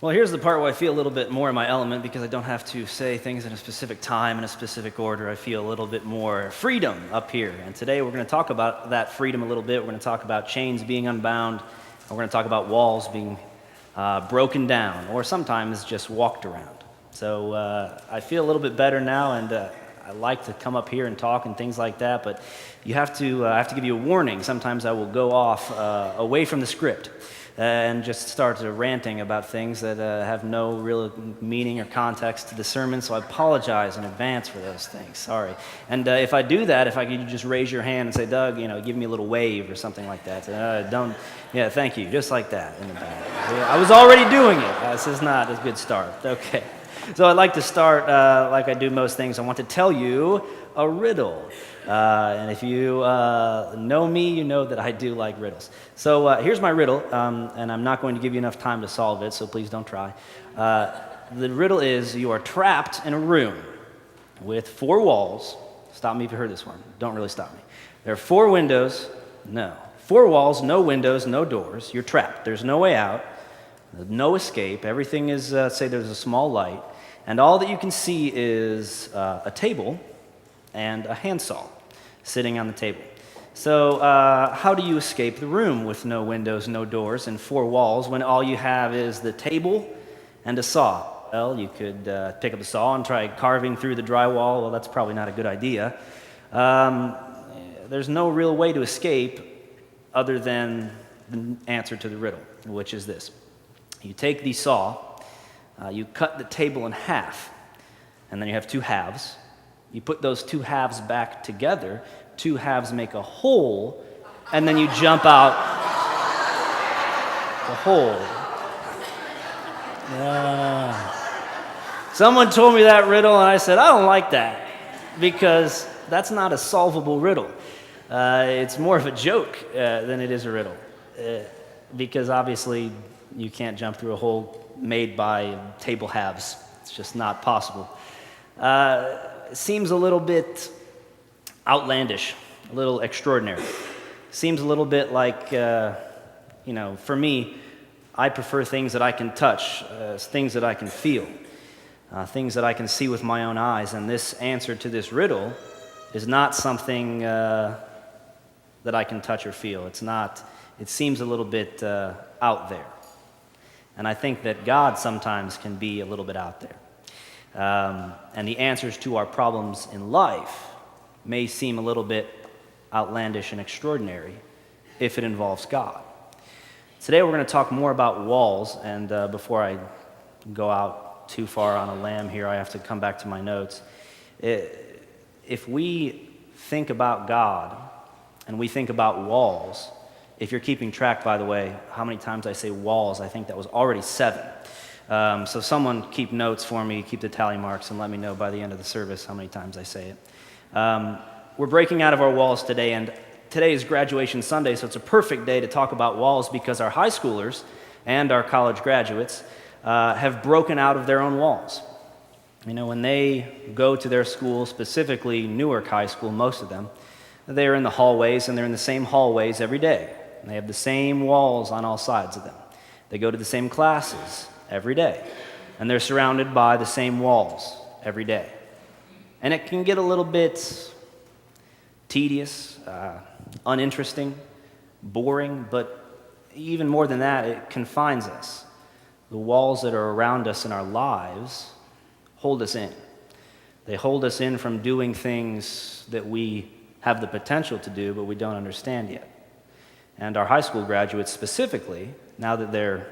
Well, here's the part where I feel a little bit more in my element because I don't have to say things in a specific time, in a specific order. I feel a little bit more freedom up here. And today we're going to talk about that freedom a little bit. We're going to talk about chains being unbound. And we're going to talk about walls being broken down, or sometimes just walked around. So I feel a little bit better now, and I like to come up here and talk and things like that, but I have to give you a warning. Sometimes I will go off away from the script and just start ranting about things that have no real meaning or context to the sermon, so I apologize in advance for those things. Sorry. And if I do that, if I could just raise your hand and say, Doug, give me a little wave or something like that. Thank you, just like that in the back. Yeah, I was already doing it. This is not a good start. Okay. So I'd like to start like I do most things. I want to tell you a riddle. And if you know me, you know that I do like riddles. So here's my riddle, and I'm not going to give you enough time to solve it, so please don't try. The riddle is, you are trapped in a room with 4 walls. Stop me if you heard this one. Don't really stop me. There are 4 windows. No. 4 walls, no windows, no doors. You're trapped. There's no way out. No escape. Everything is, say there's a small light. And all that you can see is a table and a handsaw sitting on the table. So how do you escape the room with no windows, no doors, and 4 walls when all you have is the table and a saw? Well, you could pick up a saw and try carving through the drywall. Well, that's probably not a good idea. There's no real way to escape other than the answer to the riddle, which is this. You take the saw, you cut the table in half, and then you have 2 halves. You put those 2 halves back together, 2 halves make a hole, and then you jump out the hole. Someone told me that riddle, and I said, I don't like that, because that's not a solvable riddle. It's more of a joke than it is a riddle, because obviously you can't jump through a hole made by table halves. It's just not possible. Seems a little bit outlandish, a little extraordinary. Seems a little bit like, for me, I prefer things that I can touch, things that I can feel, things that I can see with my own eyes. And this answer to this riddle is not something that I can touch or feel. It seems a little bit out there. And I think that God sometimes can be a little bit out there. And the answers to our problems in life may seem a little bit outlandish and extraordinary if it involves God. Today we're going to talk more about walls, and before I go out too far on a limb here, I have to come back to my notes. If we think about God and we think about walls, if you're keeping track, by the way, how many times I say walls, I think that was already 7. So someone keep notes for me, keep the tally marks, and let me know by the end of the service how many times I say it. We're breaking out of our walls today, and today is graduation Sunday, so it's a perfect day to talk about walls because our high schoolers and our college graduates have broken out of their own walls. When they go to their school, specifically Newark High School, most of them, they're in the hallways, and they're in the same hallways every day. And they have the same walls on all sides of them. They go to the same classes every day, and they're surrounded by the same walls every day. And it can get a little bit tedious, uninteresting, boring, but even more than that, it confines us. The walls that are around us in our lives hold us in. They hold us in from doing things that we have the potential to do, but we don't understand yet. And our high school graduates specifically, now that they're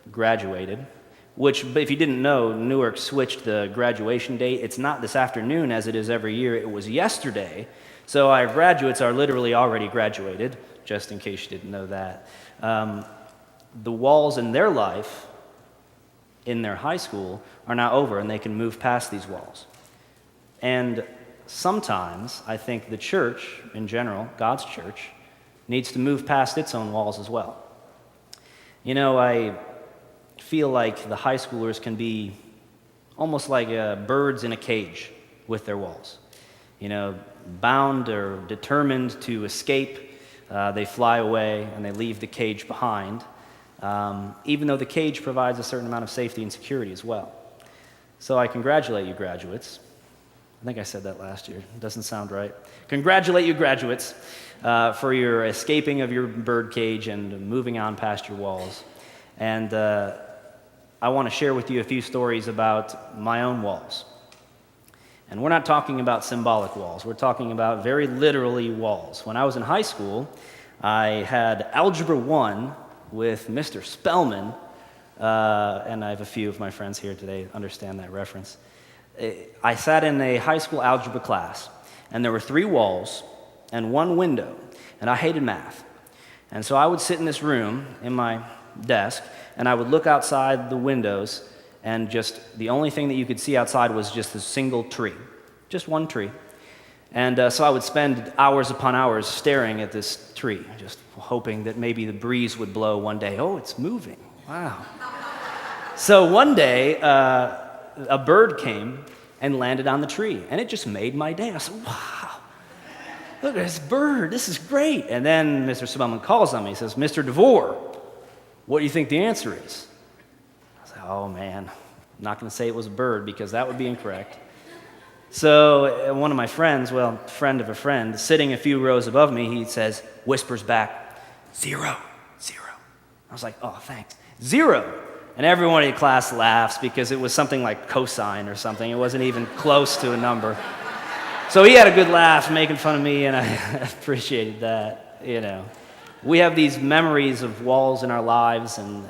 graduated, which, if you didn't know, Newark switched the graduation date. It's not this afternoon as it is every year. It was yesterday. So our graduates are literally already graduated, just in case you didn't know that. The walls in their life, in their high school, are now over, and they can move past these walls. And sometimes, I think the church, in general, God's church, needs to move past its own walls as well. I feel like the high schoolers can be almost like birds in a cage with their walls. Bound or determined to escape, they fly away and they leave the cage behind. even though the cage provides a certain amount of safety and security as well. So I congratulate you, graduates. I think I said that last year. It doesn't sound right. Congratulate you, graduates, for your escaping of your bird cage and moving on past your walls. And I want to share with you a few stories about my own walls. And we're not talking about symbolic walls. We're talking about very literally walls. When I was in high school, I had Algebra 1 with Mr. Spellman, and I have a few of my friends here today understand that reference. I sat in a high school algebra class, and there were 3 walls and 1 window, and I hated math. And so I would sit in this room in my desk, and I would look outside the windows, and just the only thing that you could see outside was just a single tree, just 1 tree. And so I would spend hours upon hours staring at this tree, just hoping that maybe the breeze would blow one day. Oh, it's moving. Wow. So one day, a bird came and landed on the tree, and it just made my day. I said, wow, look at this bird. This is great. And then Mr. Spellman calls on me. He says, Mr. Devor, what do you think the answer is? I said, oh, man, I'm not going to say it was a bird because that would be incorrect. So one of my friends, well, friend of a friend, sitting a few rows above me, he says, whispers back, 0, 0. I was like, oh, thanks. 0. And everyone in class laughs because it was something like cosine or something. It wasn't even close to a number. So he had a good laugh making fun of me, and I appreciated that, you know. We have these memories of walls in our lives, and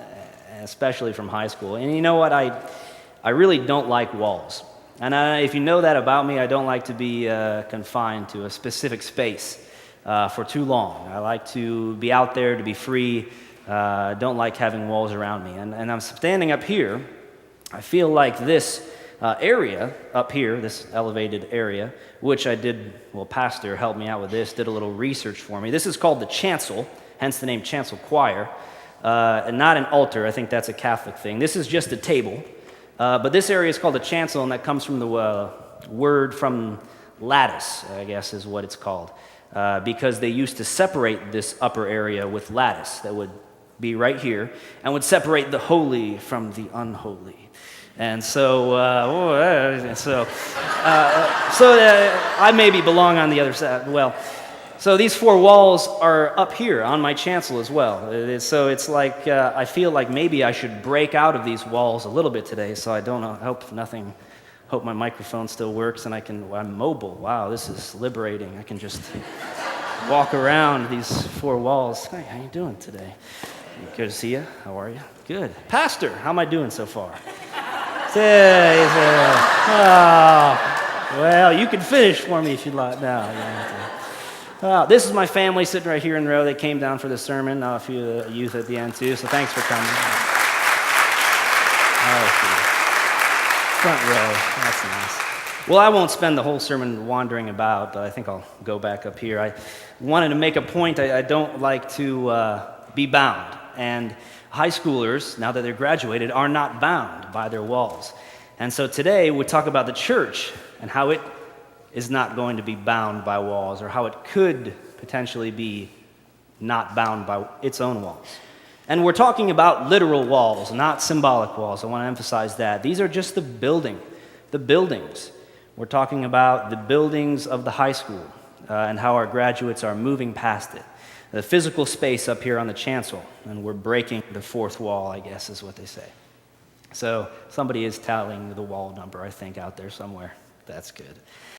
especially from high school. And you know what? I really don't like walls. And if you know that about me, I don't like to be confined to a specific space for too long. I like to be out there, to be free. Don't like having walls around me. And I'm standing up here. I feel like this area up here, this elevated area, which I did, well, Pastor helped me out with this, did a little research for me. This is called the chancel, hence the name chancel choir, and not an altar. I think that's a Catholic thing. This is just a table. But this area is called the chancel, and that comes from the word from lattice, I guess is what it's called, because they used to separate this upper area with lattice that would be right here and would separate the holy from the unholy. And so, I maybe belong on the other side. Well, so these 4 walls are up here on my chancel as well. So it's like I feel like maybe I should break out of these walls a little bit today. So I don't know. Hope my microphone still works and I'm mobile. Wow, this is liberating. I can just walk around these 4 walls. Hey, how you doing today? Good to see you. How are you? Good. Pastor, how am I doing so far? Well, you can finish for me if you'd like. No. This is my family sitting right here in the row. They came down for the sermon. A few youth at the end, too, so thanks for coming. Front row. That's nice. Well, I won't spend the whole sermon wandering about, but I think I'll go back up here. I wanted to make a point. I don't like to be bound. And high schoolers, now that they're graduated, are not bound by their walls. And so today we talk about the church and how it is not going to be bound by walls, or how it could potentially be not bound by its own walls. And we're talking about literal walls, not symbolic walls. I want to emphasize that. These are just the buildings. We're talking about the buildings of the high school and how our graduates are moving past it. The physical space up here on the chancel, and we're breaking the 4th wall, I guess is what they say. So somebody is tallying the wall number, I think, out there somewhere. That's good.